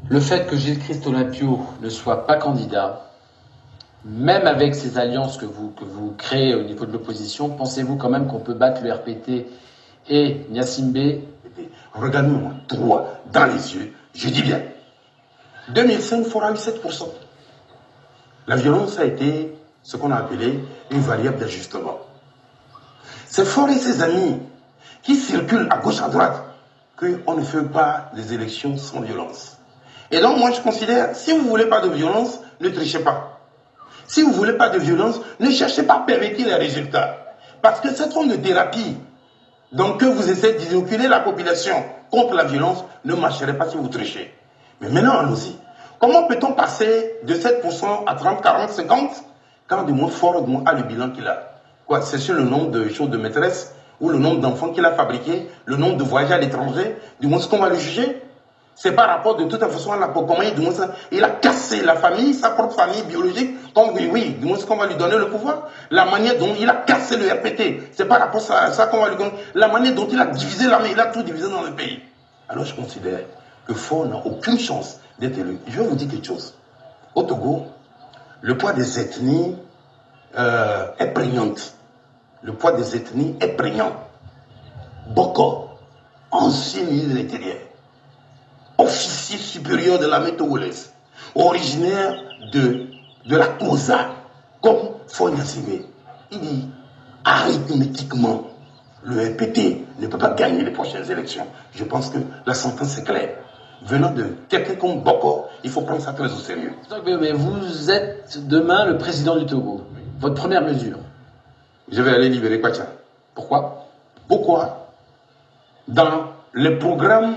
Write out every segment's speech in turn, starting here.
Le fait que Gilles Christ Olympio ne soit pas candidat, même avec ces alliances que vous créez au niveau de l'opposition, pensez-vous quand même qu'on peut battre le RPT et Gnassingbé? Regardez-moi droit dans les yeux, je dis bien. 2005 fera eu 7%. La violence a été ce qu'on a appelé une variable d'ajustement. C'est Faure et ses amis qui circulent à gauche à droite qu'on ne fait pas des élections sans violence. Et donc moi je considère, si vous ne voulez pas de violence, ne trichez pas. Si vous ne voulez pas de violence, ne cherchez pas à pervertir les résultats. Parce que cette forme de thérapie, donc que vous essayez d'inoculer la population contre la violence, ne marcherait pas si vous trichez. Mais maintenant, allons-y. Comment peut-on passer de 7% à 30, 40, 50 quand de moins fort a le bilan qu'il a? Quoi, c'est sur le nombre de choses de maîtresses ou le nombre d'enfants qu'il a fabriqués, le nombre de voyages à l'étranger, du moins ce qu'on va le juger? C'est par rapport de toute façon à la comment il a cassé la famille, sa propre famille biologique, comme oui, du moins ce qu'on va lui donner le pouvoir. La manière dont il a cassé le RPT, c'est par rapport à ça qu'on va lui donner. La manière dont il a divisé l'armée, il a tout divisé dans le pays. Alors je considère que Faure n'a aucune chance d'être élu. Je vais vous dire quelque chose. Au Togo, le poids des ethnies est prégnant. Le poids des ethnies est prégnant. Boko, ancien ministre de l'Intérieur, officier supérieur de l'armée togolaise, originaire de la COSA, comme Faure Gnassingbé. Il dit, arithmétiquement, le RPT ne peut pas gagner les prochaines élections. Je pense que la sentence est claire. Venant de quelqu'un comme Boko, il faut prendre ça très au sérieux. Mais vous êtes demain le président du Togo. Votre première mesure? Je vais aller libérer Kwacha. Pourquoi? Pourquoi? Dans les programmes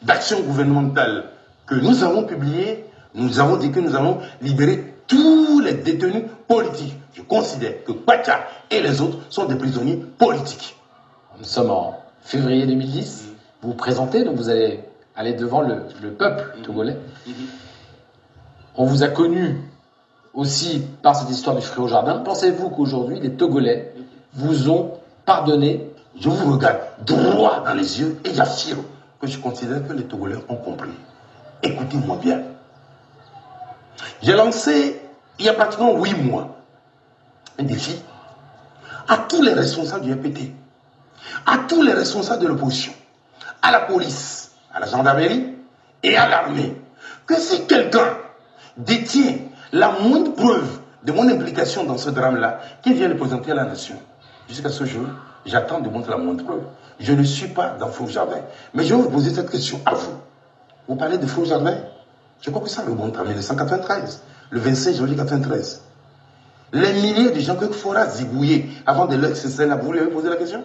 d'action gouvernementale que nous avons publiés, nous avons dit que nous allons libérer tous les détenus politiques. Je considère que Kwacha et les autres sont des prisonniers politiques. Nous sommes en février 2010. Vous vous présentez, donc vous allez aller devant le peuple togolais. On vous a connu aussi par cette histoire du fruit au jardin. Pensez-vous qu'aujourd'hui, les Togolais vous ont pardonné? Je vous regarde droit dans les yeux et j'affirme que je considère que les Togolais ont compris. Écoutez-moi bien. J'ai lancé, il y a pratiquement 8 mois, un défi à tous les responsables du RPT, à tous les responsables de l'opposition, à la police, à la gendarmerie et à l'armée, que si quelqu'un détient la moindre preuve de mon implication dans ce drame-là, qu'il vienne le présenter à la nation. Jusqu'à ce jour, j'attends de montrer la moindre preuve. Je ne suis pas dans Faux Jardin. Mais je vais vous poser cette question à vous. Vous parlez de Faux Jardin? Je crois que ça remonte en 1993, le 25 janvier 1993. Les milliers de gens que Faure a zigouillés avant de leur cesser là, vous lui avez posé la question?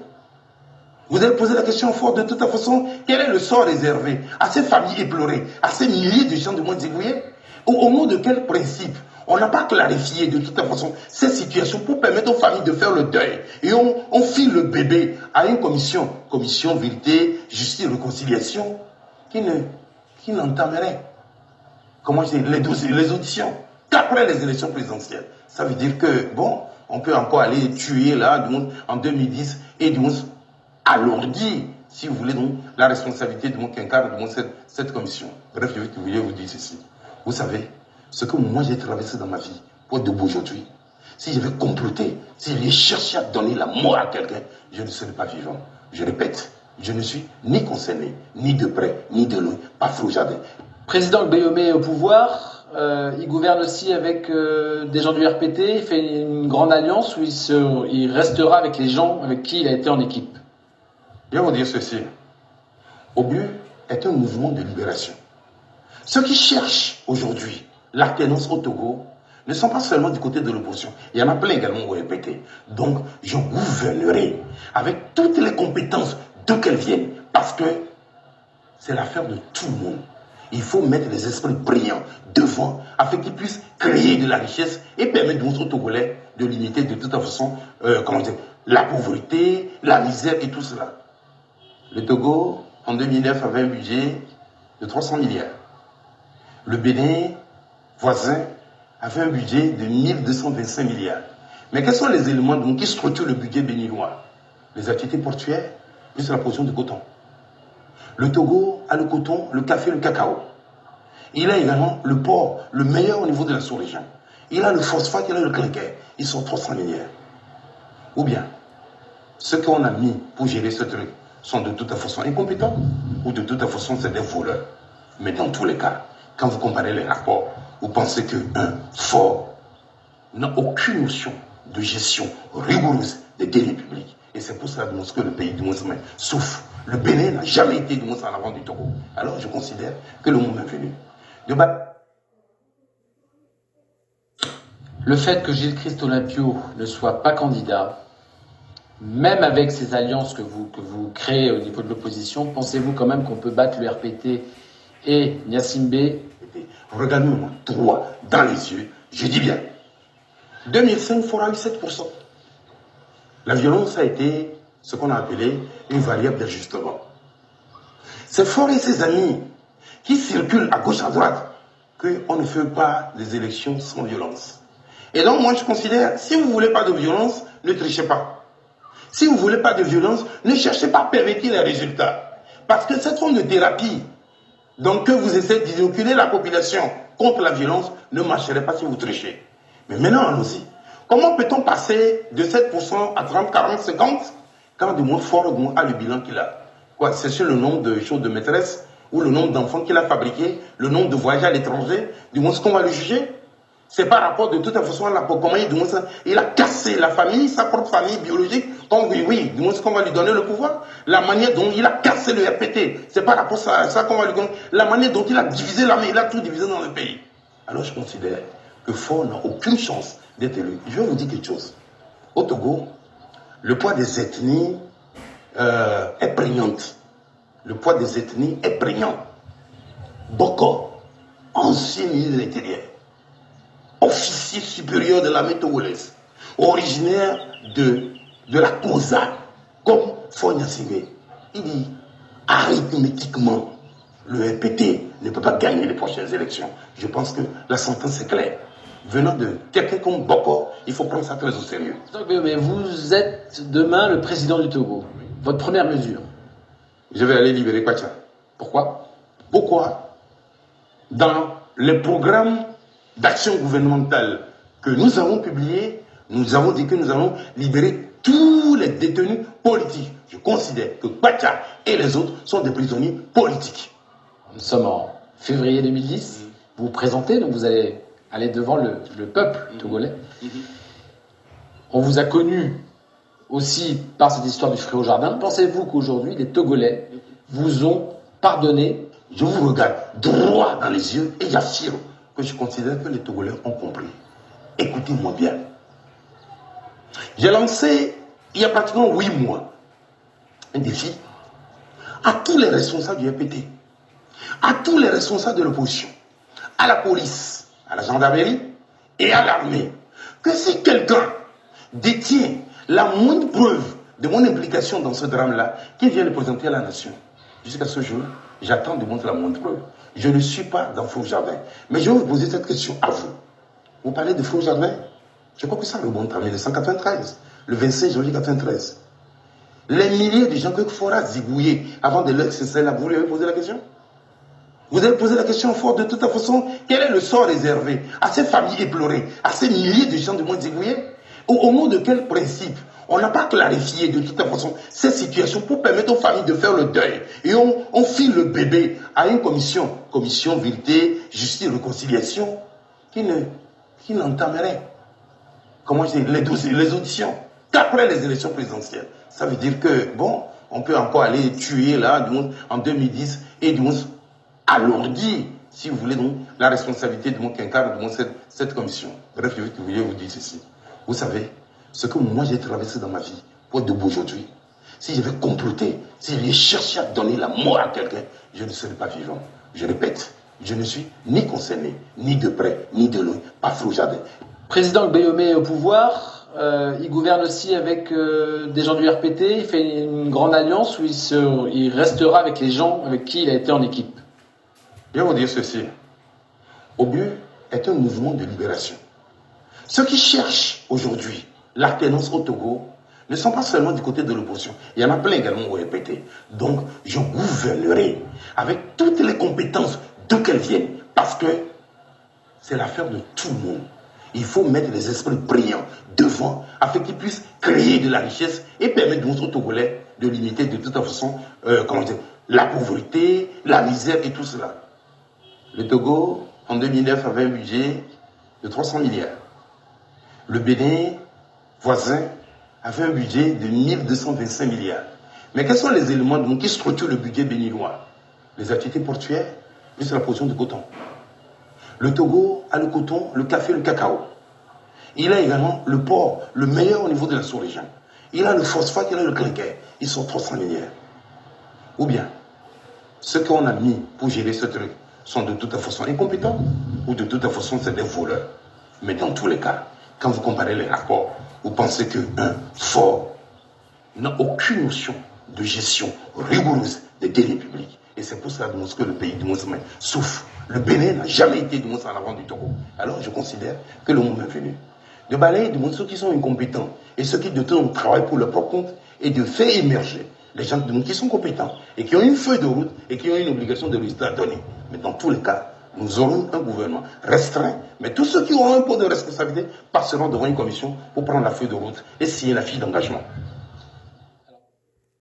Vous avez posé la question Faure de toute façon, quel est le sort réservé à ces familles éplorées, à ces milliers de gens de monde zigouillés? Au nom de quel principe on n'a pas clarifié de toute façon ces situations pour permettre aux familles de faire le deuil. Et on file le bébé à une commission vérité, justice, réconciliation, qui n'entamerait, comment je dis, les auditions qu'après les élections présidentielles. Ça veut dire que, bon, on peut encore aller tuer là, en 2010, et alourdir, si vous voulez, donc, la responsabilité de mon quinquennat, de cette commission. Bref, je voulais vous dire ceci. Vous savez, ce que moi j'ai traversé dans ma vie, pour être debout aujourd'hui, si j'avais comploté, si j'avais cherché à donner la mort à quelqu'un, je ne serais pas vivant. Je répète, je ne suis ni concerné, ni de près, ni de loin, pas Faux Jardin. Président Gbeyomé est au pouvoir, il gouverne aussi avec des gens du RPT, il fait une grande alliance où il restera avec les gens avec qui il a été en équipe. Je vais vous dire ceci. Obu est un mouvement de libération. Ceux qui cherchent aujourd'hui l'alternance au Togo ne sont pas seulement du côté de l'opposition. Il y en a plein également au RPT. Donc, je gouvernerai avec toutes les compétences d'où qu'elles viennent. Parce que c'est l'affaire de tout le monde. Il faut mettre les esprits brillants devant afin qu'ils puissent créer de la richesse et permettre aux Togolais de limiter de toute façon la pauvreté, la misère et tout cela. Le Togo, en 2009, avait un budget de 300 milliards. Le Bénin, voisin, avait un budget de 1225 milliards. Mais quels sont les éléments donc, qui structurent le budget béninois? Les activités portuaires, plus la production de coton. Le Togo a le coton, le café, le cacao. Il a également le port, le meilleur au niveau de la sous-région. Il a le phosphate, il a le clinker. Ils sont 300 minières. Ou bien, ceux qu'on a mis pour gérer ce truc sont de toute façon incompétents ou de toute façon c'est des voleurs. Mais dans tous les cas, quand vous comparez les rapports, vous pensez qu'un fort n'a aucune notion de gestion rigoureuse des deniers publics. Et c'est pour cela que le pays du Moussoumen souffre. Le Bénin n'a jamais été du Moussoumen en avant du Togo. Alors je considère que le moment est venu de battre. Le fait que Gilles Christ Olympio ne soit pas candidat, même avec ces alliances que vous créez au niveau de l'opposition, pensez-vous quand même qu'on peut battre le RPT et Gnassingbé? Regardez-moi droit dans les yeux, je dis bien. 2005 fera 7%. La violence a été ce qu'on a appelé une variable d'ajustement. C'est Faure et ses amis qui circulent à gauche à droite qu'on ne fait pas des élections sans violence. Et donc moi je considère, si vous ne voulez pas de violence, ne trichez pas. Si vous ne voulez pas de violence, ne cherchez pas à pervertir les résultats. Parce que cette forme de thérapie, donc que vous essayez d'inoculer la population contre la violence, ne marcherait pas si vous trichez. Mais maintenant, allons-y. Comment peut-on passer de 7% à 30, 40, 50 quand du moins Faure a le bilan qu'il a? Quoi, c'est sur le nombre de choses de maîtresses ou le nombre d'enfants qu'il a fabriqués, le nombre de voyages à l'étranger, du moins ce qu'on va le juger? C'est par rapport de toute façon à la comment il a cassé la famille, sa propre famille biologique, donc oui, du moins ce qu'on va lui donner le pouvoir. La manière dont il a cassé le RPT, c'est par rapport à ça qu'on va lui donner. La manière dont il a divisé l'armée, il a tout divisé dans le pays. Alors je considère que Faure n'a aucune chance d'être élu. Je vais vous dire quelque chose. Au Togo, le poids des ethnies est prégnant. Le poids des ethnies est prégnant. Boko, ancien ministre de l'Intérieur, officier supérieur de l'armée togolaise, originaire de la COSA, comme Faure Gnassingbé, il dit arithmétiquement, le RPT ne peut pas gagner les prochaines élections. Je pense que la sentence est claire. Venant de quelqu'un comme Boko, il faut prendre ça très au sérieux. Mais vous êtes demain le président du Togo. Votre première mesure? Je vais aller libérer Kwacha. Pourquoi? Pourquoi? Dans les programmes d'action gouvernementale que nous avons publiés, nous avons dit que nous allons libérer tous les détenus politiques. Je considère que Kwacha et les autres sont des prisonniers politiques. Nous sommes en février 2010. Vous vous présentez, donc vous allez aller devant le peuple togolais. On vous a connu aussi par cette histoire du fruit au jardin. Pensez-vous qu'aujourd'hui, les Togolais vous ont pardonné? Je vous regarde droit dans les yeux et j'affirme que je considère que les Togolais ont compris. Écoutez-moi bien. J'ai lancé, il y a pratiquement 8 mois, un défi à tous les responsables du RPT, à tous les responsables de l'opposition, à la police, à la gendarmerie et à l'armée, que si quelqu'un détient la moindre preuve de mon implication dans ce drame-là, qu'il vienne le présenter à la nation. Jusqu'à ce jour, j'attends de montrer la moindre preuve. Je ne suis pas dans Fruit au jardin. Mais je vais vous poser cette question à vous. Vous parlez de Fruit au jardin? Je crois que ça remonte en 1993, le 25 janvier 1993. Les milliers de gens que Faure a zigouillés avant de leur cesser là, vous lui avez posé la question? Vous avez posé la question Faure de toute façon, quel est le sort réservé à ces familles éplorées, à ces milliers de gens de moins zigouillés? Au nom de quel principe? On n'a pas clarifié de toute façon ces situations pour permettre aux familles de faire le deuil. Et on file le bébé à une commission, vérité, justice, réconciliation, qui n'entamerait, comment je dis, les auditions qu'après les élections présidentielles. Ça veut dire que, bon, on peut encore aller tuer là, du monde, en 2010, et du monde alourdir, si vous voulez, donc, la responsabilité de mon quinquennat, de cette commission. Bref, je voulais vous dire ceci. Vous savez, ce que moi j'ai traversé dans ma vie, pour debout aujourd'hui, si j'avais comploté, si j'avais cherché à donner la mort à quelqu'un, je ne serais pas vivant. Je répète, je ne suis ni concerné, ni de près, ni de loin, pas Fruit au jardin. Président Gbeyomé est au pouvoir, il gouverne aussi avec des gens du RPT, il fait une grande alliance où il restera avec les gens avec qui il a été en équipe. Je vais vous dire ceci. Obu est un mouvement de libération. Ceux qui cherchent aujourd'hui l'alternance au Togo ne sont pas seulement du côté de l'opposition. Il y en a plein également au RPT. Donc, je gouvernerai avec toutes les compétences d'où qu'elles viennent. Parce que c'est l'affaire de tout le monde. Il faut mettre les esprits brillants devant afin qu'ils puissent créer de la richesse et permettre aux Togolais de limiter de toute façon la pauvreté, la misère et tout cela. Le Togo, en 2009, avait un budget de 300 milliards. Le Bénin, voisin, avait un budget de 1225 milliards. Mais quels sont les éléments qui structurent le budget béninois? Les activités portuaires, plus la production de coton. Le Togo a le coton, le café, le cacao. Il a également le port, le meilleur au niveau de la sous-région. Il a le phosphate, il a le clinker. Ils sont 300 milliards. Ou bien, ceux qu'on a mis pour gérer ce truc sont de toute façon incompétents ou de toute façon c'est des voleurs. Mais dans tous les cas, quand vous comparez les rapports, vous pensez qu'un fort n'a aucune notion de gestion rigoureuse des deniers publics. Et c'est pour cela que le pays du Moussama souffre. Le Bénin n'a jamais été du Moussama en avant du Togo. Alors je considère que le moment est venu de balayer du monde ceux qui sont incompétents et ceux qui de temps travaillent pour leur propre compte et de faire émerger les gens qui sont compétents et qui ont une feuille de route et qui ont une obligation de résultat à donner. Mais dans tous les cas, nous aurons un gouvernement restreint, mais tous ceux qui auront un poste de responsabilité passeront devant une commission pour prendre la feuille de route et signer la fiche d'engagement.